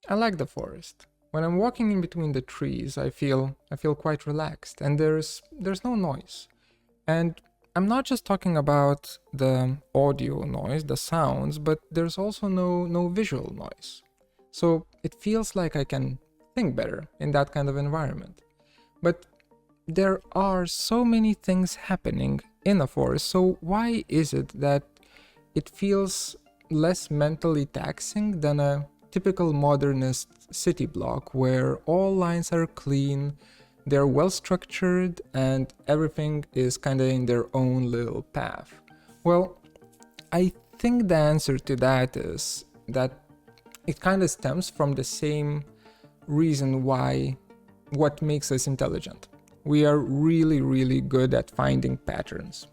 I like the forest. When I'm walking in between the trees, I feel quite relaxed, and there's no noise. And I'm not just talking about the audio noise, the sounds, but there's also no visual noise. So it feels like I can think better in that kind of environment. But there are so many things happening in a forest, so why is it that it feels less mentally taxing than a typical modernist city block where all lines are clean, they're well structured, and everything is kind of in their own little path? Well, I think the answer to that is that it kind of stems from the same reason why what makes us intelligent. We are really, really good at finding patterns,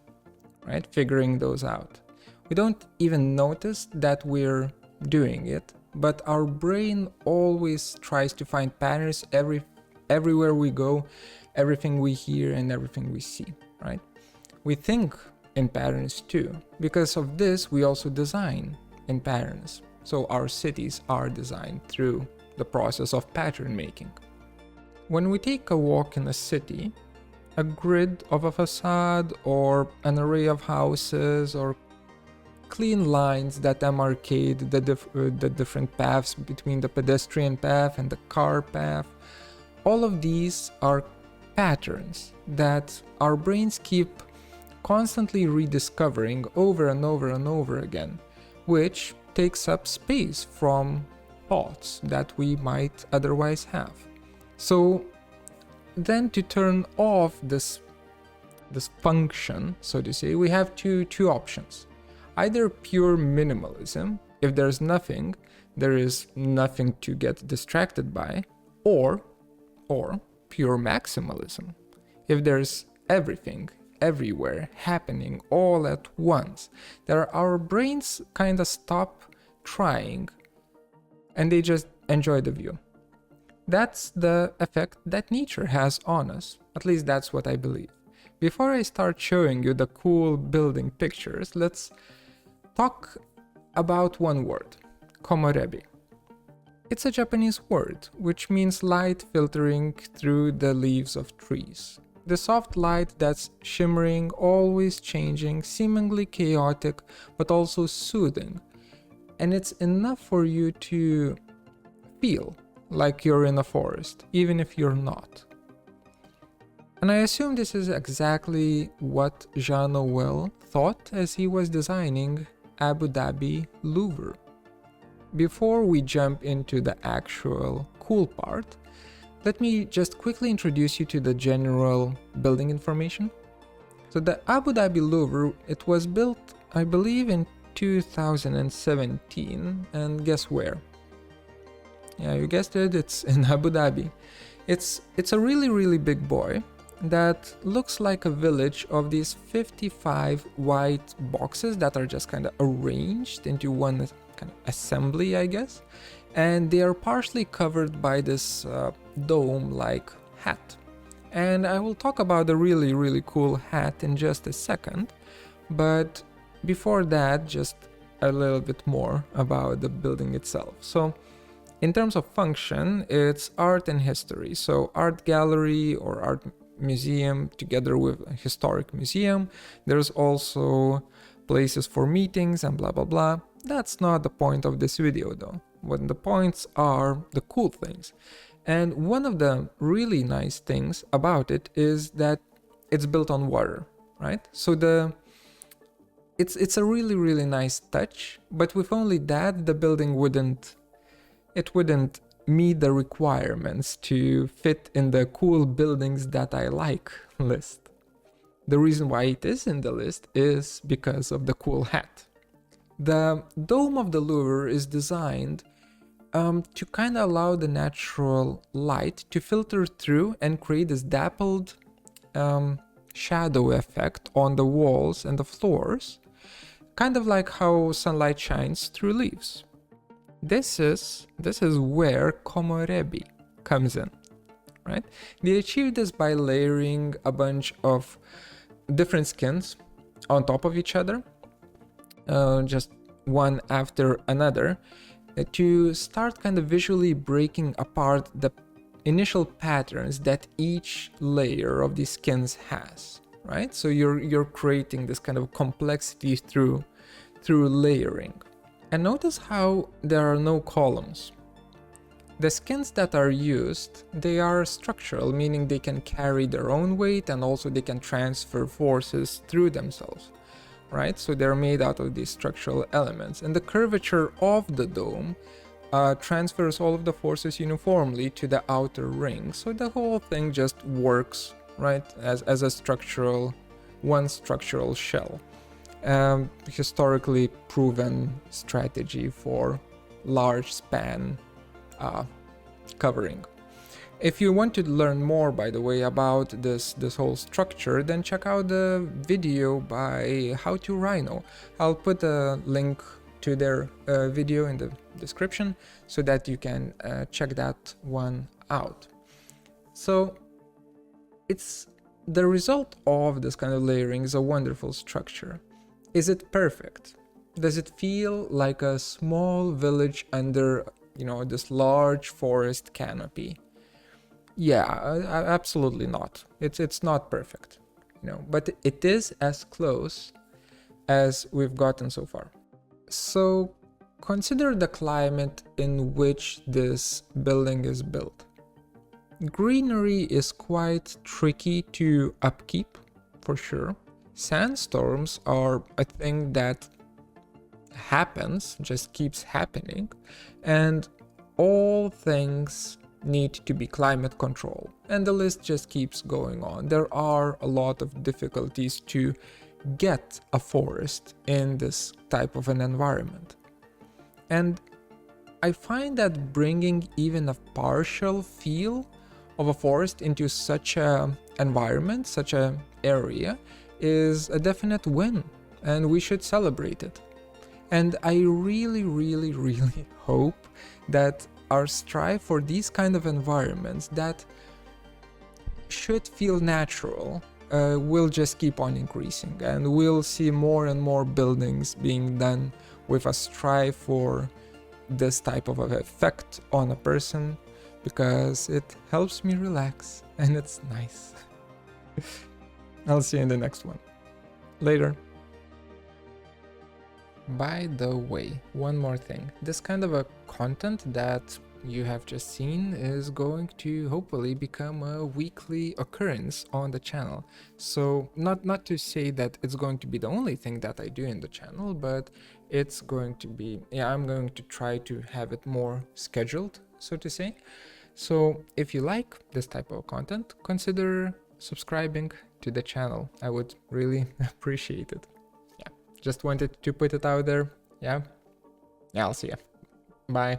right? Figuring those out. We don't even notice that we're doing it, but our brain always tries to find patterns everywhere we go, everything we hear and everything we see, right? We think in patterns too. Because of this, we also design in patterns. So our cities are designed through the process of pattern making. When we take a walk in a city, a grid of a facade or an array of houses or clean lines that demarcate the different paths between the pedestrian path and the car path, all of these are patterns that our brains keep constantly rediscovering over and over and over again, which takes up space from thoughts that we might otherwise have. So then to turn off this function, so to say, we have two options. Either pure minimalism, if there's nothing, there is nothing to get distracted by, or pure maximalism, if there's everything, everywhere, happening all at once, that our brains kind of stop trying and they just enjoy the view. That's the effect that nature has on us. At least that's what I believe. Before I start showing you the cool building pictures, let's talk about one word, komorebi. It's a Japanese word, which means light filtering through the leaves of trees. The soft light that's shimmering, always changing, seemingly chaotic, but also soothing. And it's enough for you to feel like you're in a forest, even if you're not. And I assume this is exactly what Jean Nouvel thought as he was designing Abu Dhabi Louvre. Before we jump into the actual cool part, let me just quickly introduce you to the general building information. So the Abu Dhabi Louvre, it was built, I believe, in 2017, and guess where? Yeah, you guessed it, it's in Abu Dhabi. It's a really, really big boy that looks like a village of these 55 white boxes that are just kind of arranged into one kind of assembly, I guess. And they are partially covered by this dome-like hat. And I will talk about the really, really cool hat in just a second. But before that, just a little bit more about the building itself. So in terms of function, it's art and history. So art gallery or art museum together with a historic museum. There's also places for meetings and blah, blah, blah. That's not the point of this video though. What the points are the cool things. And one of the really nice things about it is that it's built on water, right? So it's a really, really nice touch, but with only that, the building wouldn't meet the requirements to fit in the cool buildings that I like list. The reason why it is in the list is because of the cool hat. The dome of the Louvre is designed to kind of allow the natural light to filter through and create this dappled shadow effect on the walls and the floors, kind of like how sunlight shines through leaves. This is where komorebi comes in, right? They achieve this by layering a bunch of different skins on top of each other, just one after another, to start kind of visually breaking apart the initial patterns that each layer of these skins has, right? So you're creating this kind of complexity through layering. And notice how there are no columns. The skins that are used, they are structural, meaning they can carry their own weight and also they can transfer forces through themselves, right? So they're made out of these structural elements. And the curvature of the dome transfers all of the forces uniformly to the outer ring. So the whole thing just works, right, as a one structural shell. Historically proven strategy for large span covering. If you want to learn more, by the way, about this whole structure, then check out the video by How to Rhino. I'll put a link to their video in the description so that you can check that one out. So it's the result of this kind of layering is a wonderful structure. Is it perfect? Does it feel like a small village under, this large forest canopy? Yeah, absolutely not. It's not perfect, but it is as close as we've gotten so far. So consider the climate in which this building is built. Greenery is quite tricky to upkeep, for sure. Sandstorms are a thing that happens, just keeps happening, and all things need to be climate controlled, and the list just keeps going on. There are a lot of difficulties to get a forest in this type of an environment, and I find that bringing even a partial feel of a forest into such a environment, such a area, is a definite win, and we should celebrate it. And I really, really, really hope that our strive for these kind of environments that should feel natural will just keep on increasing, and we'll see more and more buildings being done with a strive for this type of effect on a person, because it helps me relax and it's nice. I'll see you in the next one. Later. By the way, one more thing. This kind of a content that you have just seen is going to hopefully become a weekly occurrence on the channel. So not to say that it's going to be the only thing that I do in the channel, but it's going to be, I'm going to try to have it more scheduled, so to say. So if you like this type of content, consider subscribing to the channel. I would really appreciate it. Just wanted to put it out there. Yeah, I'll see ya. Bye.